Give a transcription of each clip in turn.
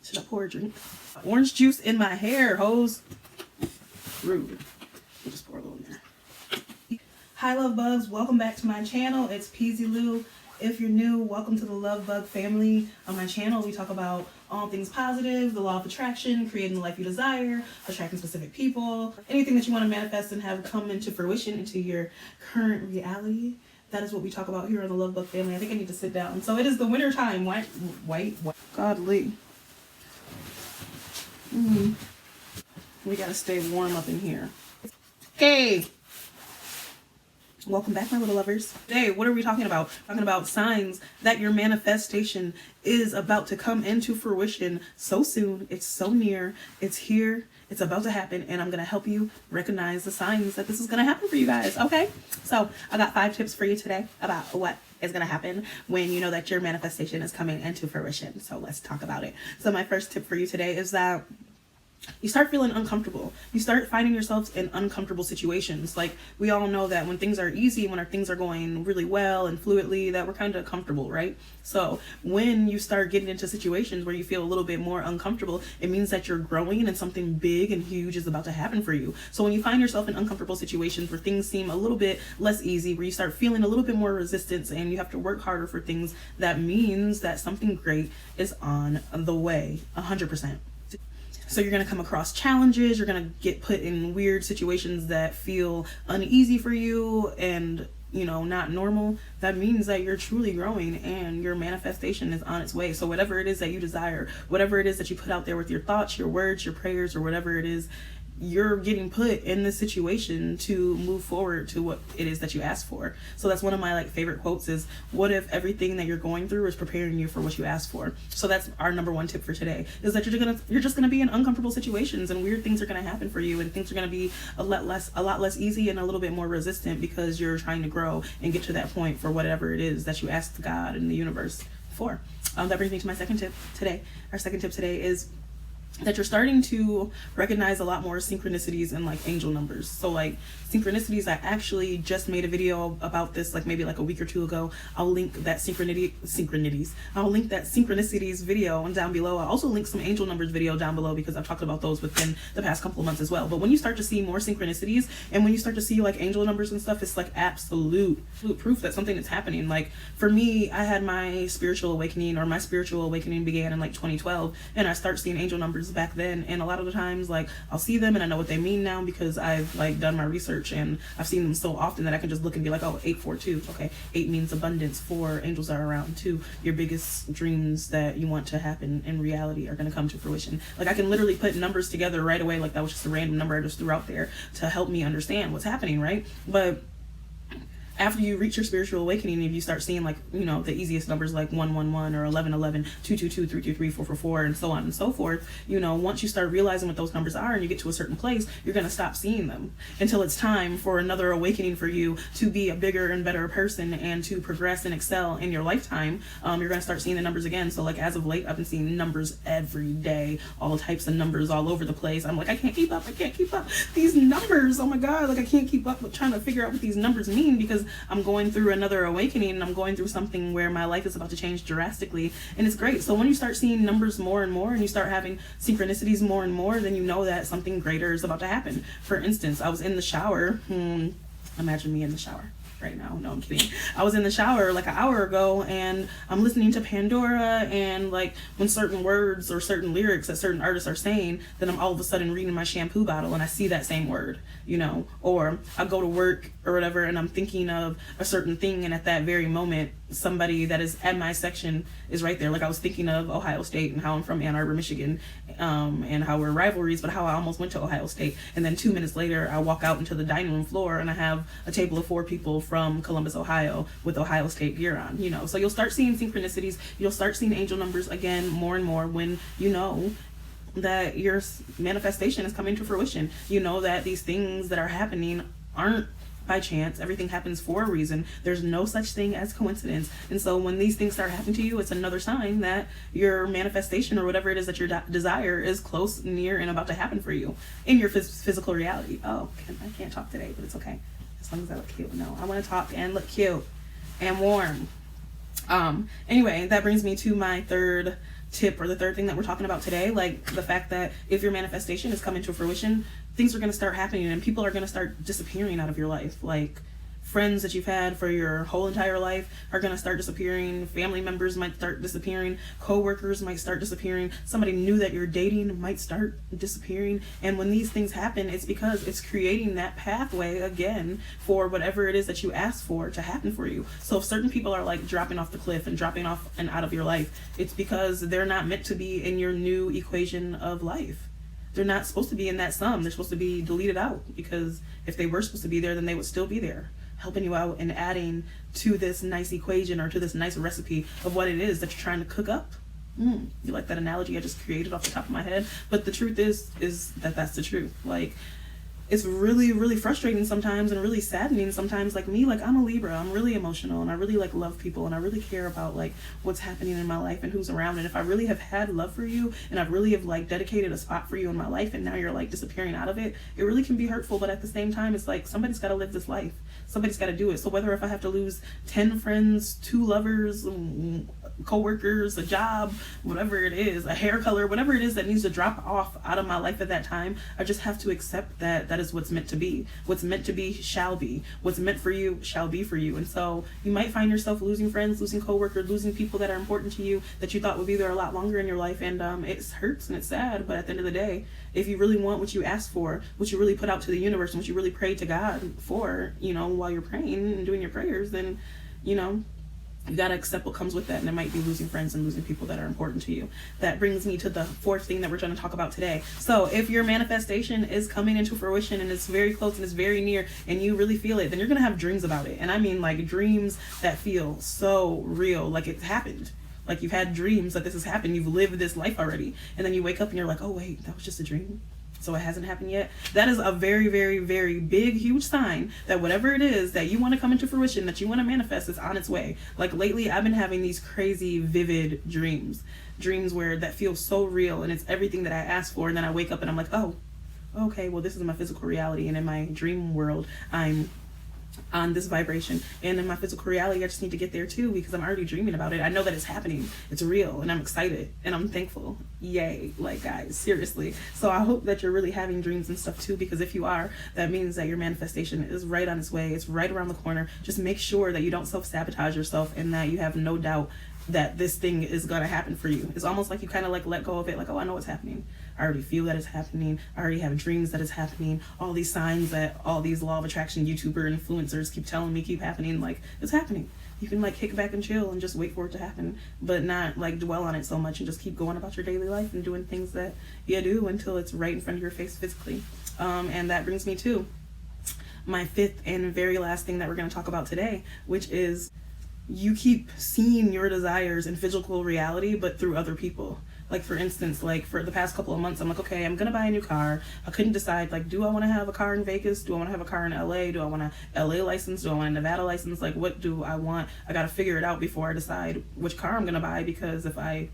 Should I pour a drink? Orange juice in my hair, hoes. Rude. I'll just pour a little in there. Hi, love bugs. Welcome back to my channel. It's Peasy Lou. If you're new, welcome to the Love Bug family. On my channel, we talk about all things positive, the law of attraction, creating the life you desire, attracting specific people, anything that you want to manifest and have come into fruition into your current reality. That is what we talk about here on the Love Bug family. I think I need to sit down. So it is the winter time. White. Godly. We gotta stay warm up in here. Hey! Welcome back, my little lovers. Today, what are we talking about? Talking about signs that your manifestation is about to come into fruition so soon. It's so near. It's here. It's about to happen. And I'm going to help you recognize the signs that this is going to happen for you guys. Okay? So I got 5 tips for you today about what is going to happen when you know that your manifestation is coming into fruition. So let's talk about it. So my first tip for you today is that you start feeling uncomfortable. You start finding yourselves in uncomfortable situations. Like, we all know that when things are easy, when our things are going really well and fluidly, that we're kind of comfortable, right? So when you start getting into situations where you feel a little bit more uncomfortable, it means that you're growing and something big and huge is about to happen for you. So when you find yourself in uncomfortable situations where things seem a little bit less easy, where you start feeling a little bit more resistance and you have to work harder for things, that means that something great is on the way, 100%. So you're going to come across challenges, you're going to get put in weird situations that feel uneasy for you and, you know, not normal. That means that you're truly growing and your manifestation is on its way. So whatever it is that you desire, whatever it is that you put out there with your thoughts, your words, your prayers, or whatever it is, you're getting put in this situation to move forward to what it is that you asked for. So that's one of my favorite quotes is, what if everything that you're going through is preparing you for what you asked for? So that's our number 1 tip for today, is that you're just gonna be in uncomfortable situations and weird things are gonna happen for you and things are gonna be a lot less easy and a little bit more resistant because you're trying to grow and get to that point for whatever it is that you asked God and the universe for. That brings me to my second tip today. Our second tip today is that you're starting to recognize a lot more synchronicities and angel numbers. So synchronicities, I actually just made a video about this maybe a week or 2 ago. I'll link that I'll link that synchronicities video down below. I'll also link some angel numbers video down below because I've talked about those within the past couple of months as well. But when you start to see more synchronicities and when you start to see angel numbers and stuff, it's absolute proof that something is happening. For me, I had my spiritual awakening, or my spiritual awakening began in 2012, and I start seeing angel numbers back then, and a lot of the times I'll see them and I know what they mean now because I've done my research and I've seen them so often that I can just look and be oh, 842, okay, 8 means abundance, 4 angels are around, 2 your biggest dreams that you want to happen in reality are going to come to fruition. I can literally put numbers together right away, that was just a random number I just threw out there to help me understand what's happening, right? But after you reach your spiritual awakening, if you start seeing the easiest numbers 111 or 1111, 222, 323, 444, and so on and so forth, once you start realizing what those numbers are and you get to a certain place, you're going to stop seeing them until it's time for another awakening for you to be a bigger and better person and to progress and excel in your lifetime. You're going to start seeing the numbers again. So as of late, I've been seeing numbers every day, all types of numbers all over the place. I'm I can't keep up. These numbers, oh my God, I can't keep up with trying to figure out what these numbers mean because I'm going through another awakening and I'm going through something where my life is about to change drastically, and it's great. So when you start seeing numbers more and more and you start having synchronicities more and more, then you know that something greater is about to happen. For instance, I was in the shower. Imagine me in the shower right now. No, I'm kidding. I was in the shower an hour ago and I'm listening to Pandora, and when certain words or certain lyrics that certain artists are saying, then I'm all of a sudden reading my shampoo bottle and I see that same word, or I go to work or whatever and I'm thinking of a certain thing, and at that very moment somebody that is at my section is right there. I was thinking of Ohio State and how I'm from Ann Arbor, Michigan, and how we're rivalries, but how I almost went to Ohio State. And then 2 minutes later, I walk out into the dining room floor and I have a table of 4 people from Columbus, Ohio with Ohio State gear on, So you'll start seeing synchronicities. You'll start seeing angel numbers again more and more when you know that your manifestation is coming to fruition. You know that these things that are happening aren't by chance. Everything happens for a reason. There's no such thing as coincidence. And so when these things start happening to you, it's another sign that your manifestation or whatever it is that your desire is close, near, and about to happen for you in your physical reality. Oh, I can't talk today, but it's okay. As long as I look cute. No, I want to talk and look cute and warm. Anyway, that brings me to my third tip, or the third thing that we're talking about today, like the fact that if your manifestation is coming to fruition, things are going to start happening and people are going to start disappearing out of your life. Like friends that you've had for your whole entire life are going to start disappearing. Family members might start disappearing. Co-workers might start disappearing. Somebody new that you're dating might start disappearing. And when these things happen, it's because it's creating that pathway again for whatever it is that you asked for to happen for you. So if certain people are like dropping off the cliff and dropping off and out of your life, it's because they're not meant to be in your new equation of life. They're not supposed to be in that sum. They're supposed to be deleted out, because if they were supposed to be there, then they would still be there, helping you out and adding to this nice equation or to this nice recipe of what it is that you're trying to cook up. You like that analogy I just created off the top of my head? But the truth is that that's the truth. Like, it's really, really frustrating sometimes and really saddening sometimes. Like me, like I'm a Libra, I'm really emotional and I really like love people and I really care about like what's happening in my life and who's around. And if I really have had love for you and I really have like dedicated a spot for you in my life and now you're like disappearing out of it, it really can be hurtful. But at the same time, it's like somebody's got to live this life. Somebody's got to do it. So whether if I have to lose 10 friends, 2 lovers, co-workers, a job, whatever it is, a hair color, whatever it is that needs to drop off out of my life at that time, I just have to accept that that is what's meant to be. What's meant to be shall be. What's meant for you shall be for you. And so you might find yourself losing friends, losing co-workers, losing people that are important to you that you thought would be there a lot longer in your life. And it hurts and it's sad, but at the end of the day, if you really want what you asked for, what you really put out to the universe and what you really prayed to God for, you know, while you're praying and doing your prayers, then, you know, you gotta accept what comes with that, and it might be losing friends and losing people that are important to you. That brings me to the fourth thing that we're trying to talk about today. So if your manifestation is coming into fruition and it's very close and it's very near and you really feel it, then you're gonna have dreams about it. And I mean like dreams that feel so real, like it's happened. Like you've had dreams that this has happened, you've lived this life already, and then you wake up and you're like, oh wait, that was just a dream. So it hasn't happened yet. That is a very, very, very big, huge sign that whatever it is that you want to come into fruition, that you want to manifest, is on its way. Like lately, I've been having these crazy, vivid dreams where that feel so real and it's everything that I asked for. And then I wake up and I'm like, oh, okay, well, this is my physical reality. And in my dream world, I'm on this vibration, and in my physical reality I just need to get there too, because I'm already dreaming about it. I know that it's happening, it's real, and I'm excited and I'm thankful. Yay. Like guys, seriously. So I hope that you're really having dreams and stuff too, because if you are, that means that your manifestation is right on its way. It's right around the corner. Just make sure that you don't self-sabotage yourself and that you have no doubt that this thing is going to happen for you. It's almost like you kind of like let go of it, like, oh, I know what's happening. I already feel that it's happening. I already have dreams that it's happening. All these signs that all these law of attraction YouTuber influencers keep telling me keep happening, like it's happening. You can like kick back and chill and just wait for it to happen, but not like dwell on it so much and just keep going about your daily life and doing things that you do until it's right in front of your face physically. And that brings me to my fifth and very last thing that we're going to talk about today, which is you keep seeing your desires in physical reality, but through other people. Like for instance, like for the past couple of months, I'm like, okay, I'm gonna buy a new car. I couldn't decide, like, do I want to have a car in Vegas? Do I want to have a car in LA? Do I want a LA license? Do I want a Nevada license? Like, what do I want? I gotta figure it out before I decide which car I'm gonna buy, because if I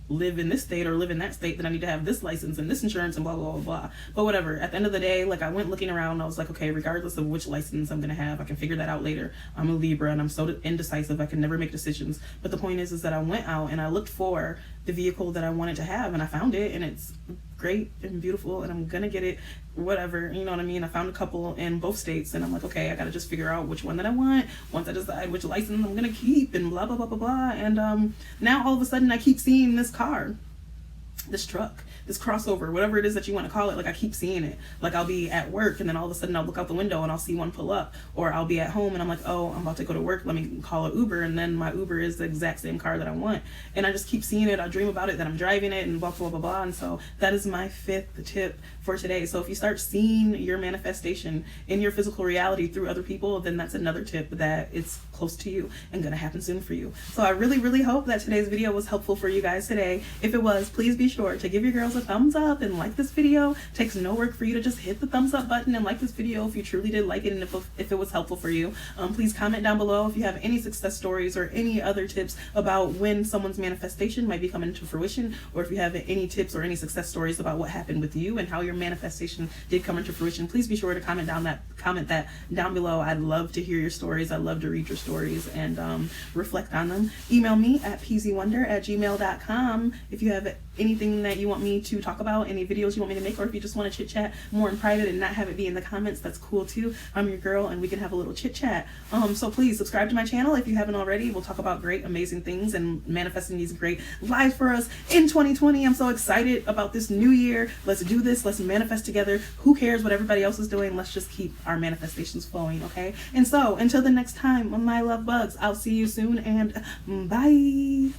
live in this state or live in that state, then I need to have this license and this insurance and blah, blah, blah, blah. But whatever, at the end of the day, like I went looking around and I was like, okay, regardless of which license I'm going to have, I can figure that out later. I'm a Libra and I'm so indecisive. I can never make decisions. But the point is that I went out and I looked for the vehicle that I wanted to have, and I found it, and it's great and beautiful, and I'm gonna get it, whatever, you know what I mean? I found a couple in both states, and I'm like, okay, I gotta just figure out which one that I want once I decide which license I'm gonna keep, and blah, blah, blah, blah, blah. And now all of a sudden I keep seeing this car, this truck, this crossover, whatever it is that you want to call it. Like I keep seeing it. Like I'll be at work and then all of a sudden I'll look out the window and I'll see one pull up, or I'll be at home and I'm like, oh, I'm about to go to work, let me call an Uber, and then my Uber is the exact same car that I want, and I just keep seeing it. I dream about it, that I'm driving it, and blah, blah, blah, blah. And so that is my fifth tip for today. So if you start seeing your manifestation in your physical reality through other people, then that's another tip that it's close to you and gonna happen soon for you. So I really, really hope that today's video was helpful for you guys today. If it was, please be sure to give your girls a thumbs up and like this video. It takes no work for you to just hit the thumbs up button and like this video if you truly did like it and if it was helpful for you. Please comment down below if you have any success stories or any other tips about when someone's manifestation might be coming to fruition, or if you have any tips or any success stories about what happened with you and how your manifestation did come into fruition. Please be sure to comment that down below. I'd love to hear your stories. I'd love to read your stories and reflect on them. Email me at pzwonder@gmail.com if you have anything that you want me to talk about, any videos you want me to make, or if you just want to chit chat more in private and not have it be in the comments, that's cool too. I'm your girl and we can have a little chit chat. So please subscribe to my channel if you haven't already. We'll talk about great, amazing things and manifesting these great lives for us in 2020. I'm so excited about this new year. Let's do this. Let's manifest together. Who cares what everybody else is doing? Let's just keep our manifestations flowing, okay? And so until the next time, my love bugs, I'll see you soon and bye.